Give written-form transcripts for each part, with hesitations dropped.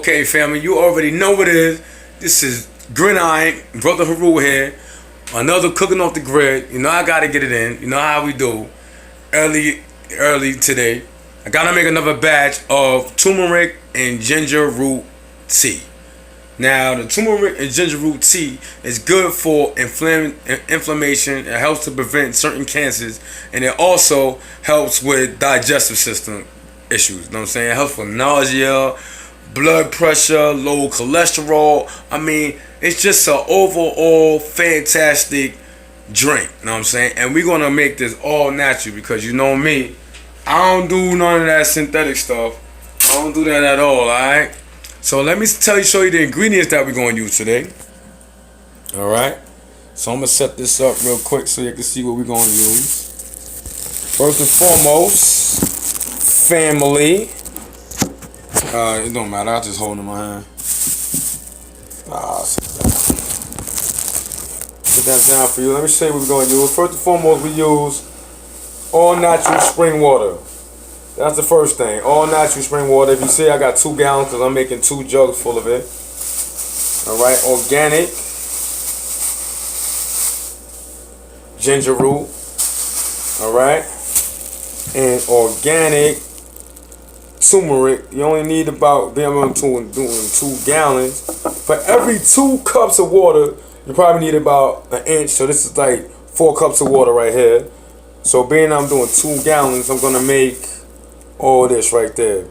Okay, family, you already know what it is. This is Gridiron, Brother Haru here. Another cooking off the grid. You know I gotta get it in. You know how we do. Early today. I gotta make another batch of turmeric and ginger root tea. Now, the turmeric and ginger root tea is good for inflammation. It helps to prevent certain cancers, and it also helps with digestive system issues. You know what I'm saying? It helps with nausea, blood pressure, low cholesterol. I mean, it's just an overall fantastic drink. You know what I'm saying? And we're gonna make this all natural because you know me, I don't do none of that synthetic stuff. I don't do that at all. Alright? So let me show you the ingredients that we're going to use today. Alright. So I'm going to set this up real quick so you can see what we're going to use. First and foremost, family. It don't matter. I'll just hold it in my hand. Put that down for you. Let me show you what we're going to use. First and foremost, we use all natural spring water. That's the first thing. All natural spring water. If you see, I got 2 gallons because I'm making 2 jugs full of it. Alright, organic ginger root. Alright. And organic turmeric. You only need about, doing 2 gallons. For every 2 cups of water, you probably need about an inch. So this is like 4 cups of water right here. So being I'm doing 2 gallons, I'm going to make all this right there.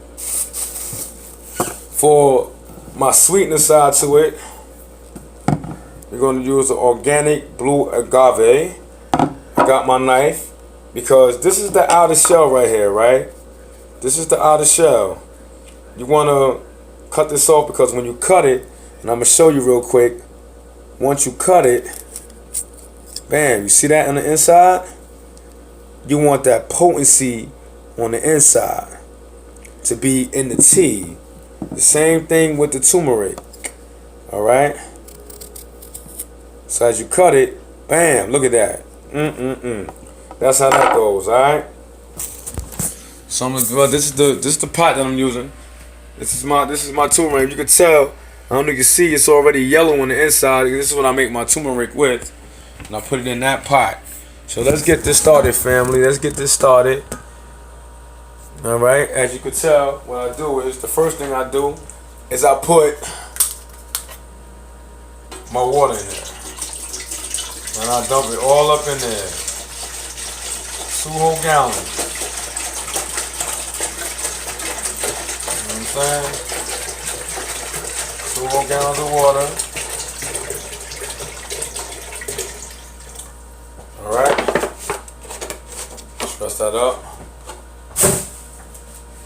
For my sweetener side to it, we're going to use the organic blue agave. I got my knife because this is the outer shell right here, right? This is the outer shell. You want to cut this off because when you cut it, and I'm going to show you real quick, once you cut it, bam, you see that on the inside? You want that potency on the inside to be in the tea. The same thing with the turmeric. Alright? So as you cut it, bam, look at that. That's how that goes, alright? So this is the pot that I'm using. This is my turmeric. You can tell, I don't know if you can see, it's already yellow on the inside. This is what I make my turmeric with. And I put it in that pot. So let's get this started, family. Let's get this started. Alright, as you can tell, what I do is, the first thing I do is I put my water in there. And I dump it all up in there. 2 whole gallons. You know what I'm saying? 2 whole gallons of water. Alright. Press that up.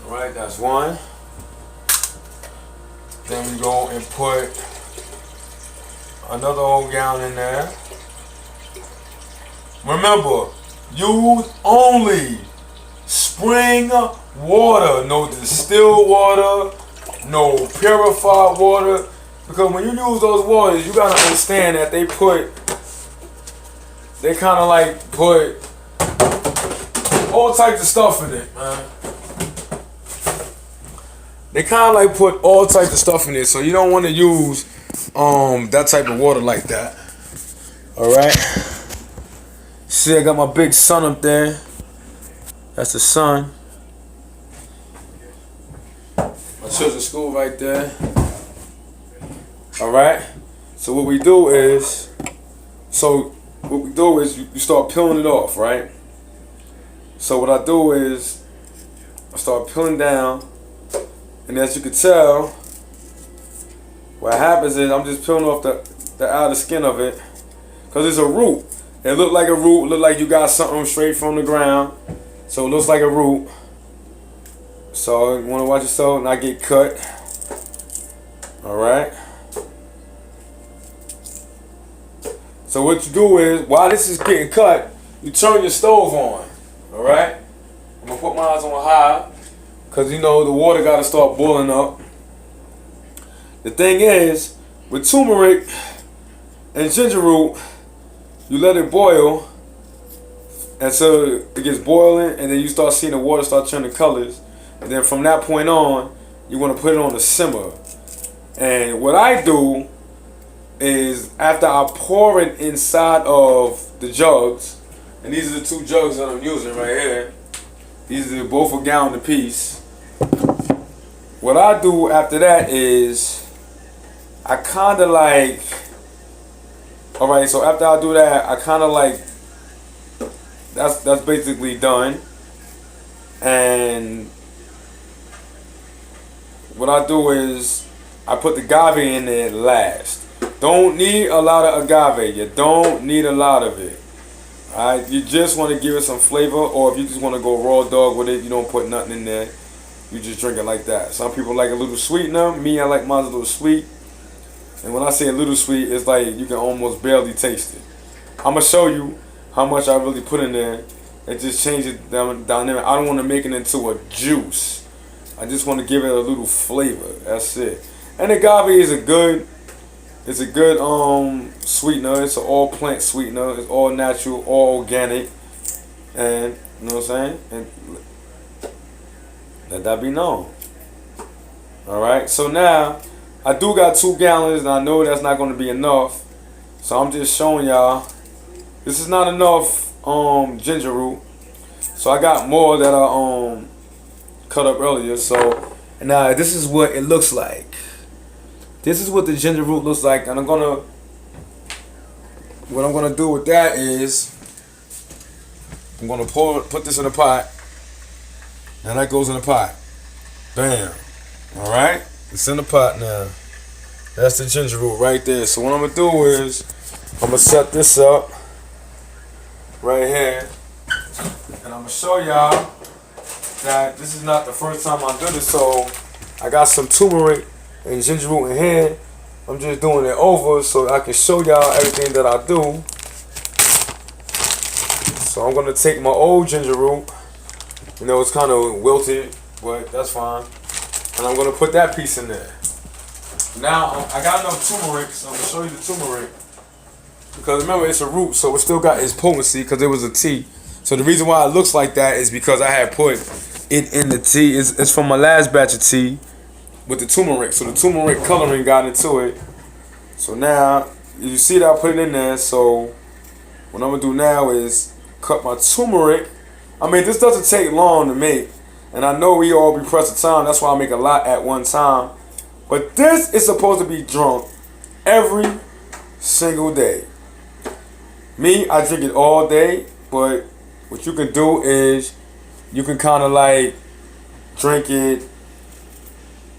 Alright, that's 1. Then we go and put another whole gallon in there. Remember, use only spring water, no distilled water, no purified water. Because when you use those waters, you gotta understand that they kind of like put all types of stuff in it, man. They kind of like put all types of stuff in it, so you don't want to use that type of water like that. Alright. See, I got my big sun up there. That's the sun. My children's school right there. Alright. So what we do is, you start peeling it off, right? So what I do is, I start peeling down. And as you can tell, what happens is I'm just peeling off the outer skin of it. Because it's a root. It look like a root. Look like you got something straight from the ground. So it looks like a root. So you want to watch yourself and not get cut. Alright. So what you do is, while this is getting cut, you turn your stove on. Alright. I'm going to put mine on high. Because, you know, the water got to start boiling up. The thing is, with turmeric and ginger root, you let it boil until it gets boiling, and then you start seeing the water start turning colors. And then from that point on, you want to put it on the simmer. And what I do is after I pour it inside of the jugs, and these are the 2 jugs that I'm using right here. These are both a gallon apiece. What I do after that is I kind of like, alright, so after I do that, I kind of like, that's basically done. And what I do is I put the agave in there last. Don't need a lot of agave. You don't need a lot of it. Alright, you just want to give it some flavor, or if you just want to go raw dog with it, you don't put nothing in there. You just drink it like that. Some people like a little sweetener. Me, I like mine a little sweet. And when I say a little sweet, it's like you can almost barely taste it. I'm going to show you how much I really put in there. It just changes the dynamic. I don't want to make it into a juice. I just want to give it a little flavor. That's it. And agave is a good sweetener. It's an all plant sweetener. It's all natural, all organic. And you know what I'm saying? And let that be known. Alright, so now I do got 2 gallons, and I know that's not going to be enough. So I'm just showing y'all this is not enough ginger root. So I got more that I cut up earlier. So now this is what it looks like. This is what the ginger root looks like, and what I'm gonna do with that is I'm gonna put this in a pot, and that goes in the pot. Bam. All right, it's in the pot now. That's the ginger root right there. So what I'm gonna do is I'm gonna set this up right here, and I'm gonna show y'all that this is not the first time I do this. So I got some turmeric and ginger root in here. I'm just doing it over so I can show y'all everything that I do. So I'm gonna take my old ginger root. You know, it's kind of wilted, but that's fine. And I'm gonna put that piece in there. Now I got enough turmeric, so I'm gonna show you the turmeric. Because remember, it's a root, so it still got its potency because it was a tea. So the reason why it looks like that is because I had put it in the tea. It's from my last batch of tea with the turmeric. So the turmeric coloring got into it. So now, you see that I put it in there. So what I'm going to do now is cut my turmeric. I mean, this doesn't take long to make. And I know we all be pressed for time. That's why I make a lot at one time. But this is supposed to be drunk every single day. Me, I drink it all day. But what you can do is you can kind of like drink it.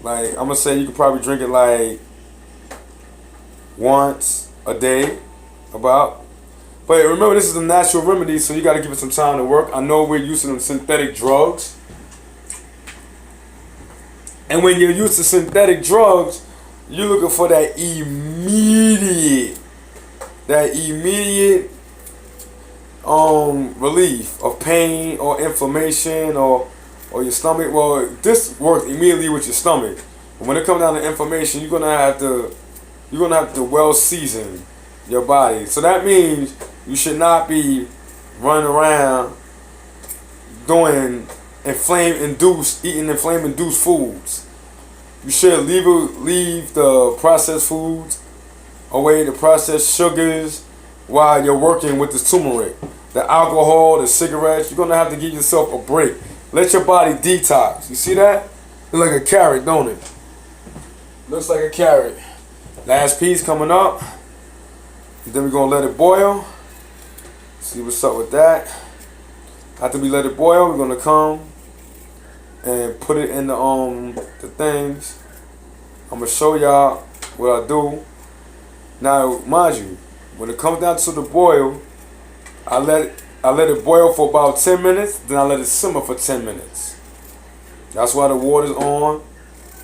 Like, I'm going to say you could probably drink it like once a day, about. But remember, this is a natural remedy, so you got to give it some time to work. I know we're using them synthetic drugs. And when you're used to synthetic drugs, you're looking for that immediate relief of pain or inflammation or your stomach. Well, this works immediately with your stomach. But when it comes down to inflammation, you're gonna have to well season your body. So that means you should not be running around doing eating inflame-induced foods. You should leave the processed foods away, the processed sugars, while you're working with the turmeric. The alcohol, the cigarettes, you're gonna have to give yourself a break. Let your body detox. You see that? Looks like a carrot, don't it? Looks like a carrot. Last piece coming up. Then we're gonna let it boil. See what's up with that. After we let it boil, we're gonna come and put it in the things. I'm gonna show y'all what I do. Now, mind you, when it comes down to the boil, I let it boil for about 10 minutes, then I let it simmer for 10 minutes. That's why the water's on.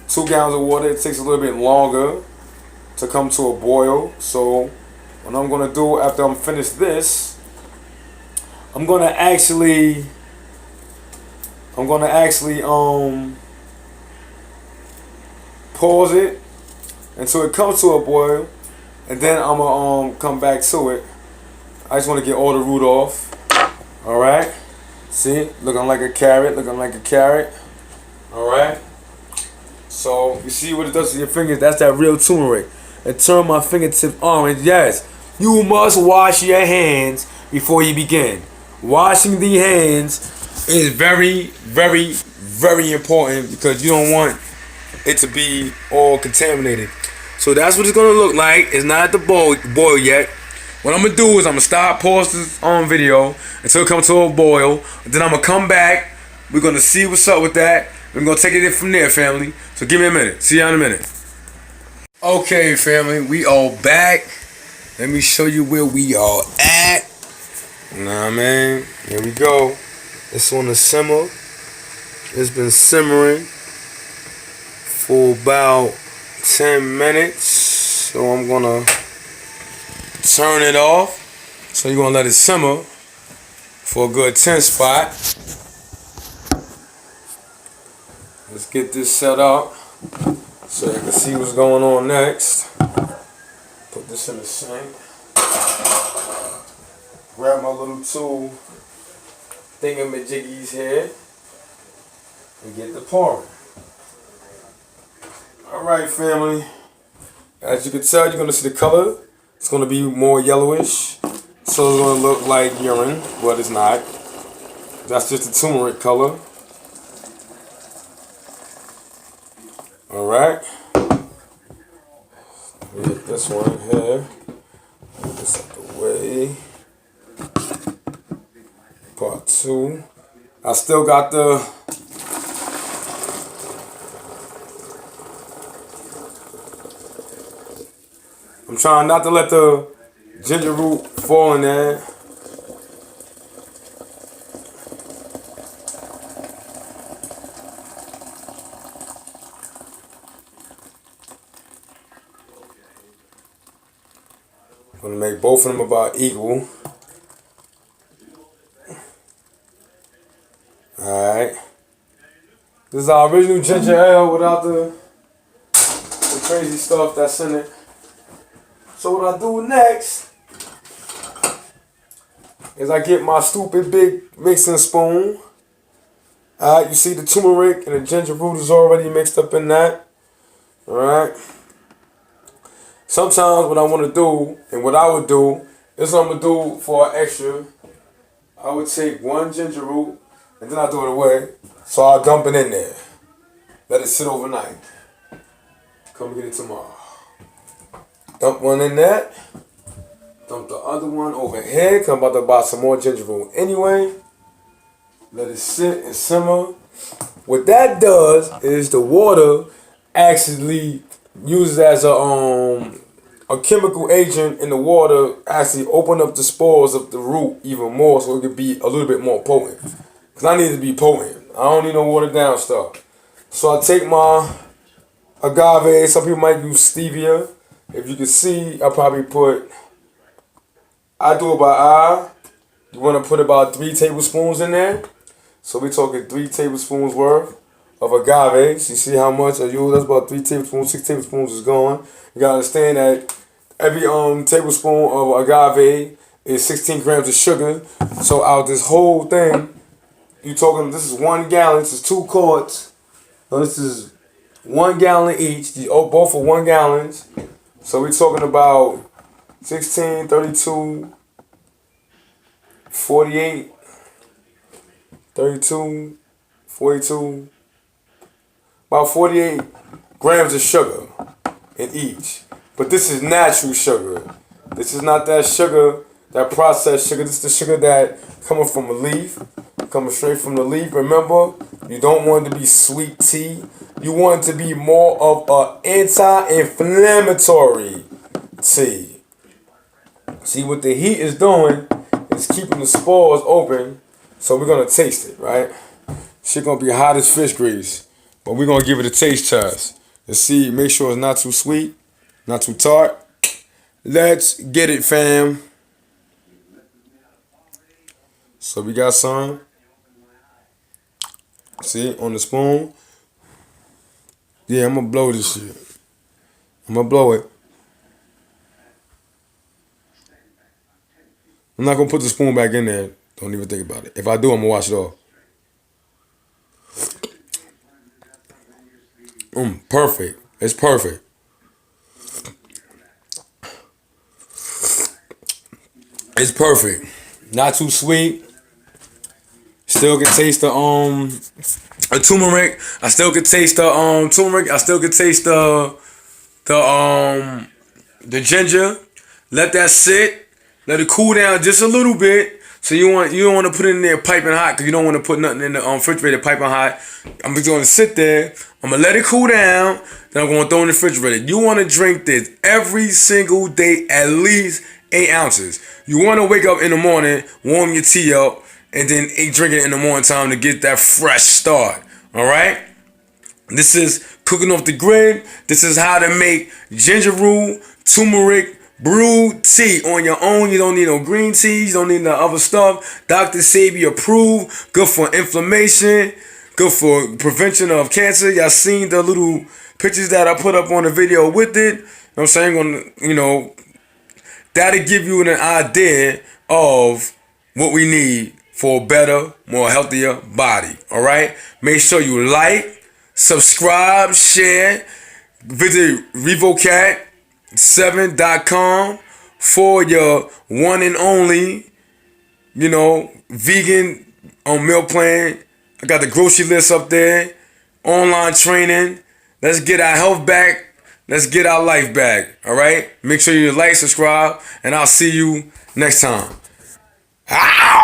2 gallons of water, it takes a little bit longer to come to a boil. So what I'm gonna do after I'm finished this, I'm gonna actually pause it until it comes to a boil, and then I'm gonna come back to it. I just want to get all the root off. Alright, see, looking like a carrot, Alright, So you see what it does to your fingers? That's that real turmeric. And turn my fingertip orange. Yes, you must wash your hands before you begin. Washing the hands is very, very, very important because you don't want it to be all contaminated. So that's what it's gonna look like. It's not at the boil yet. What I'm gonna do is I'm gonna stop, pause this on video until it comes to a boil. Then I'm gonna come back. We're gonna see what's up with that. We're gonna take it in from there, family. So give me a minute. See y'all in a minute. Okay, family, we are back. Let me show you where we are at. Nah, man. Here we go. It's on the simmer. It's been simmering for about 10 minutes. So I'm gonna turn it off. So you're gonna let it simmer for a good 10 spot. Let's get this set up so you can see what's going on next. Put this in the sink. Grab my little tool thingamajiggies here and get the pouring. Alright, family. As you can tell, you're gonna see the color. It's gonna be more yellowish. So it's gonna look like urine, but it's not. That's just the turmeric color. Alright. Get this one here. Put this out the way. Part 2. I still got the I'm trying not to let the ginger root fall in there. I'm gonna make both of them about equal. Alright. This is our original ginger ale without the crazy stuff that's in it. So what I do next is I get my stupid big mixing spoon. Alright, you see the turmeric and the ginger root is already mixed up in that. Alright. Sometimes what I want to do, and what I would do, is what I'm going to do for an extra. I would take one ginger root, and then I throw it away. So I'll dump it in there. Let it sit overnight. Come get it tomorrow. Dump one in there. Dump the other one over here, because I'm about to buy some more ginger root anyway. Let it sit and simmer. What that does is the water actually uses as a chemical agent in the water, actually open up the spores of the root even more so it could be a little bit more potent. Because I need it to be potent. I don't need no watered down stuff. So I take my agave. Some people might use stevia. If you can see, I probably I do it by eye. You want to put about 3 tablespoons in there. So we're talking 3 tablespoons worth of agave. So you see how much I use? That's about 3 tablespoons, 6 tablespoons is gone. You gotta understand that every tablespoon of agave is 16 grams of sugar. So out this whole thing, you talking, this is 1 gallon, this is 2 quarts. So this is 1 gallon each. Both are 1 gallons. So we're talking about 16, 32, 48, 32, 42, about 48 grams of sugar in each. But this is natural sugar. This is not that sugar, that processed sugar. This is the sugar that coming from a leaf, coming straight from the leaf. Remember, you don't want it to be sweet tea. You want it to be more of an anti-inflammatory tea. See, what the heat is doing is keeping the spores open. So we're going to taste it, right? Shit going to be hot as fish grease. But we're going to give it a taste test. And see, make sure it's not too sweet, not too tart. Let's get it, fam. So we got some. See, on the spoon. Yeah, I'm going to blow this shit. I'm going to blow it. I'm not going to put the spoon back in there. Don't even think about it. If I do, I'm going to wash it off. Perfect. It's perfect. It's perfect. Not too sweet. Still can taste the turmeric. I still can taste the turmeric. I still can taste the ginger. Let that sit. Let it cool down just a little bit. So you don't want to put it in there piping hot because you don't want to put nothing in the refrigerator piping hot. I'm just going to sit there. I'm going to let it cool down. Then I'm going to throw it in the refrigerator. You want to drink this every single day, at least 8 ounces. You want to wake up in the morning, warm your tea up, and then drink it in the morning time to get that fresh start. All right? This is cooking off the grid. This is how to make ginger root, turmeric, brewed tea on your own. You don't need no green tea. You don't need no other stuff. Dr. Sebi approved. Good for inflammation. Good for prevention of cancer. Y'all seen the little pictures that I put up on the video with it. You know what I'm saying? That'll give you an idea of what we need for a better, more healthier body. All right? Make sure you like, subscribe, share. Visit revocat7.com for your one and only, vegan meal plan. I got the grocery list up there. Online training. Let's get our health back. Let's get our life back. All right? Make sure you like, subscribe, and I'll see you next time. Ow!